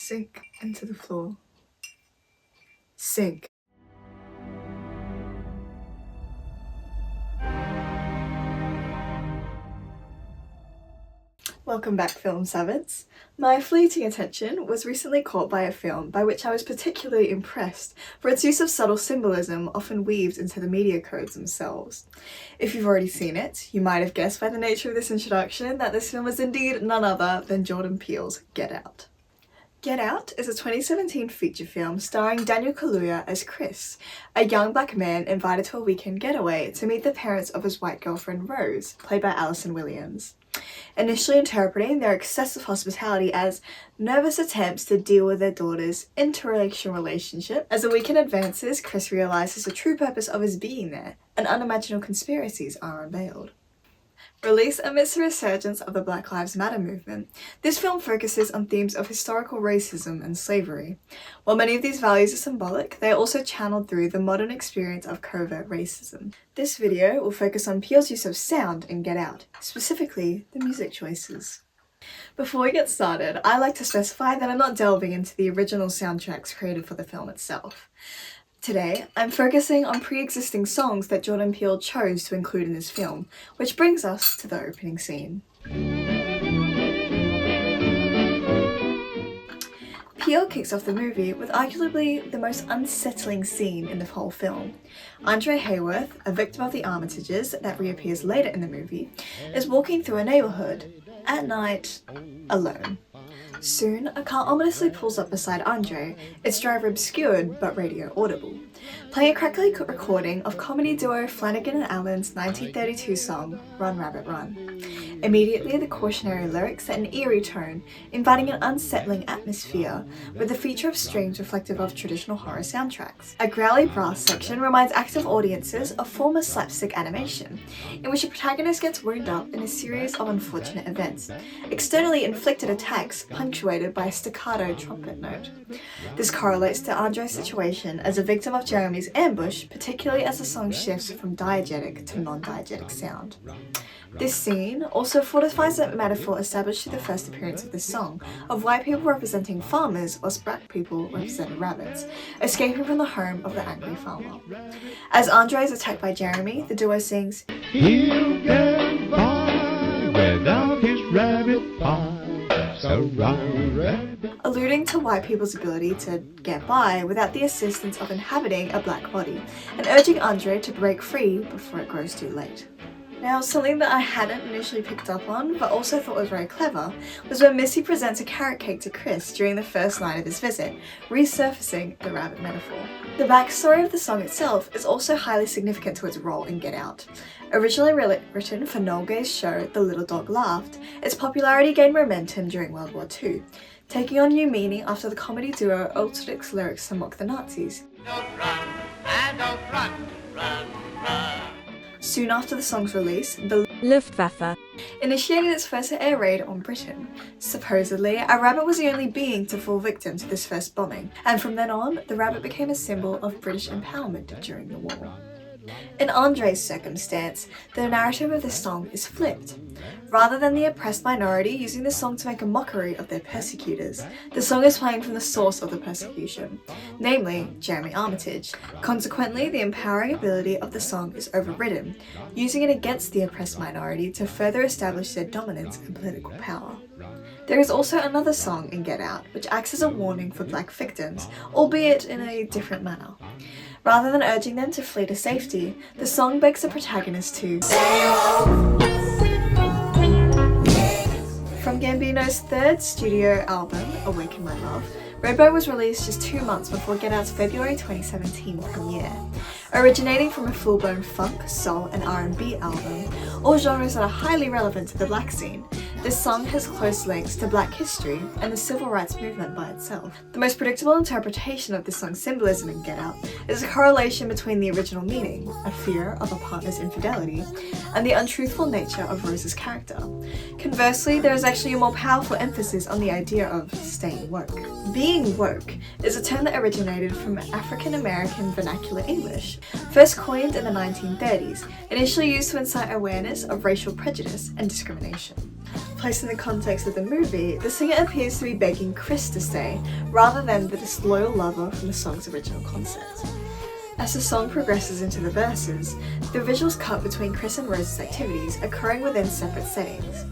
Sink into the floor. Sink. Welcome back, film savants. My fleeting attention was recently caught by a film by which I was particularly impressed for its use of subtle symbolism often weaved into the media codes themselves. If you've already seen it, you might have guessed by the nature of this introduction that this film is indeed none other than Jordan Peele's Get Out. Get Out is a 2017 feature film starring Daniel Kaluuya as Chris, a young black man invited to a weekend getaway to meet the parents of his white girlfriend Rose, played by Allison Williams. Initially interpreting their excessive hospitality as nervous attempts to deal with their daughter's interracial relationship, as the weekend advances, Chris realizes the true purpose of his being there, and unimaginable conspiracies are unveiled. Released amidst the resurgence of the Black Lives Matter movement, this film focuses on themes of historical racism and slavery. While many of these values are symbolic, they are also channeled through the modern experience of covert racism. This video will focus on Peele's use of sound in Get Out, specifically the music choices. Before we get started, I like to specify that I'm not delving into the original soundtracks created for the film itself. Today, I'm focusing on pre-existing songs that Jordan Peele chose to include in his film, which brings us to the opening scene. Peele kicks off the movie with arguably the most unsettling scene in the whole film. Andre Hayworth, a victim of the Armitages that reappears later in the movie, is walking through a neighborhood, at night, alone. Soon, a car ominously pulls up beside Andre, its driver obscured but radio audible, playing a crackly recording of comedy duo Flanagan and Allen's 1932 song, Run Rabbit Run. Immediately, the cautionary lyrics set an eerie tone, inviting an unsettling atmosphere, with the feature of strings reflective of traditional horror soundtracks. A growly brass section reminds active audiences of former slapstick animation, in which the protagonist gets wound up in a series of unfortunate events, externally inflicted attacks punctuated by a staccato trumpet note. This correlates to Andre's situation as a victim of Jeremy's ambush, particularly as the song shifts from diegetic to non-diegetic sound. This scene also fortifies the metaphor established through the first appearance of this song, of white people representing farmers whilst black people represented rabbits, escaping from the home of the angry farmer. As Andre is attacked by Jeremy, the duo sings, "He'll get by without his rabbit pie, so run, rabbit," alluding to white people's ability to get by without the assistance of inhabiting a black body, and urging Andre to break free before it grows too late. Now, something that I hadn't initially picked up on, but also thought was very clever, was when Missy presents a carrot cake to Chris during the first line of his visit, resurfacing the rabbit metaphor. The backstory of the song itself is also highly significant to its role in Get Out. Originally written for Noel Gay's show The Little Dog Laughed, its popularity gained momentum during World War II, taking on new meaning after the comedy duo altered its lyrics to mock the Nazis. Don't run, and don't run, run, run. Soon after the song's release, the Luftwaffe initiated its first air raid on Britain. Supposedly, a rabbit was the only being to fall victim to this first bombing, and from then on, the rabbit became a symbol of British empowerment during the war. In Andre's circumstance, the narrative of this song is flipped. Rather than the oppressed minority using the song to make a mockery of their persecutors, the song is playing from the source of the persecution, namely Jeremy Armitage. Consequently, the empowering ability of the song is overridden, using it against the oppressed minority to further establish their dominance and political power. There is also another song in Get Out, which acts as a warning for black victims, albeit in a different manner. Rather than urging them to flee to safety, the song begs the protagonist to From Gambino's third studio album, Awaken My Love, Redbone was released just 2 months before Get Out's February 2017 premiere. Originating from a full-blown funk, soul and R&B album, all genres that are highly relevant to the black scene, this song has close links to black history and the civil rights movement by itself. The most predictable interpretation of this song's symbolism in Get Out is a correlation between the original meaning, a fear of a partner's infidelity, and the untruthful nature of Rose's character. Conversely, there is actually a more powerful emphasis on the idea of staying woke. Being woke is a term that originated from African American vernacular English, first coined in the 1930s, initially used to incite awareness of racial prejudice and discrimination. Placed in the context of the movie, the singer appears to be begging Chris to stay, rather than the disloyal lover from the song's original concept. As the song progresses into the verses, the visuals cut between Chris and Rose's activities occurring within separate settings.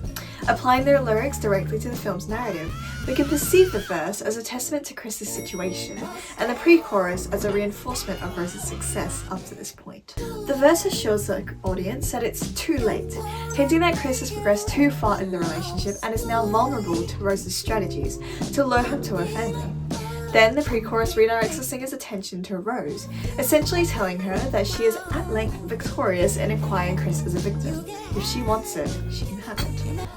Applying their lyrics directly to the film's narrative, we can perceive the verse as a testament to Chris's situation, and the pre-chorus as a reinforcement of Rose's success up to this point. The verse assures the audience that it's too late, hinting that Chris has progressed too far in the relationship and is now vulnerable to Rose's strategies to lure him to her family. Then the pre-chorus redirects the singer's attention to Rose, essentially telling her that she is at length victorious in acquiring Chris as a victim. If she wants it, she can have it.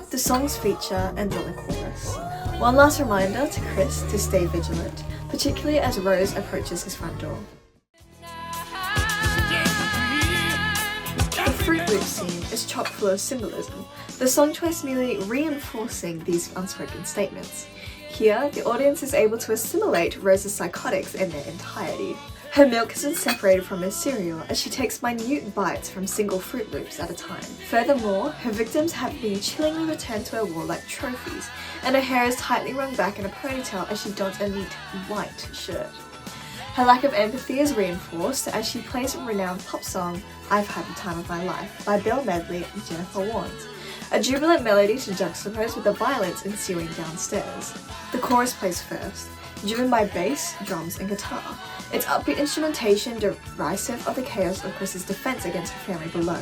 The songs feature ends on the chorus. One last reminder to Chris to stay vigilant, particularly as Rose approaches his front door. The Fruit Loop scene is chock full of symbolism, the song choice merely reinforcing these unspoken statements. Here, the audience is able to assimilate Rose's psychotics in their entirety. Her milk has been separated from her cereal as she takes minute bites from single Fruit Loops at a time. Furthermore, her victims have been chillingly returned to her wall like trophies, and her hair is tightly wrung back in a ponytail as she dons a neat white shirt. Her lack of empathy is reinforced as she plays a renowned pop song, I've Had the Time of My Life, by Bill Medley and Jennifer Warnes, a jubilant melody to juxtapose with the violence ensuing downstairs. The chorus plays first, driven by bass, drums, and guitar, its upbeat instrumentation derisive of the chaos of Chris's defense against her family below.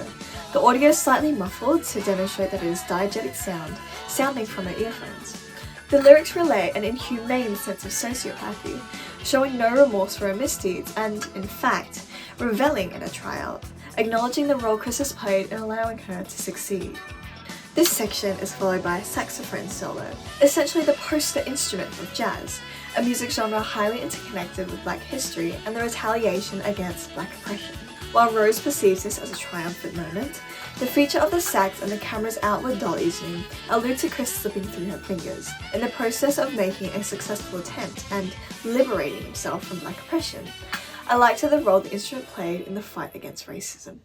The audio is slightly muffled to demonstrate that it is diegetic sound, sounding from her earphones. The lyrics relay an inhumane sense of sociopathy, showing no remorse for her misdeeds and, in fact, reveling in her trial, acknowledging the role Chris has played in allowing her to succeed. This section is followed by a saxophone solo, essentially the poster instrument of jazz, a music genre highly interconnected with Black history and the retaliation against Black oppression. While Rose perceives this as a triumphant moment, the feature of the sax and the camera's outward dolly zoom allude to Chris slipping through her fingers, in the process of making a successful attempt and liberating himself from Black oppression. I liked the role the instrument played in the fight against racism.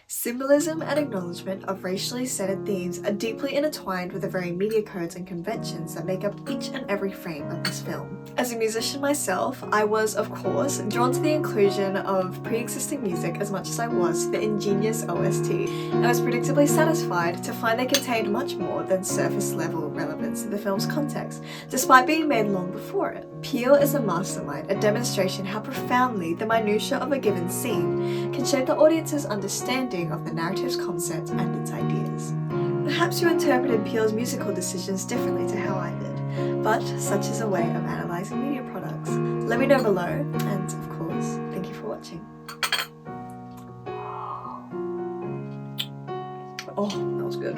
Symbolism and acknowledgement of racially centered themes are deeply intertwined with the very media codes and conventions that make up each and every frame of this film. As a musician myself, I was, of course, drawn to the inclusion of pre-existing music as much as I was to the ingenious OST, and I was predictably satisfied to find they contained much more than surface-level relevance to the film's context, despite being made long before it. Peele is a mastermind, a demonstration how profoundly the minutiae of a given scene can shape the audience's understanding of the narrative's concept and its ideas. Perhaps you interpreted Peele's musical decisions differently to how I did, but such is a way of analysing media products. Let me know below, and of course, thank you for watching. Oh, that was good.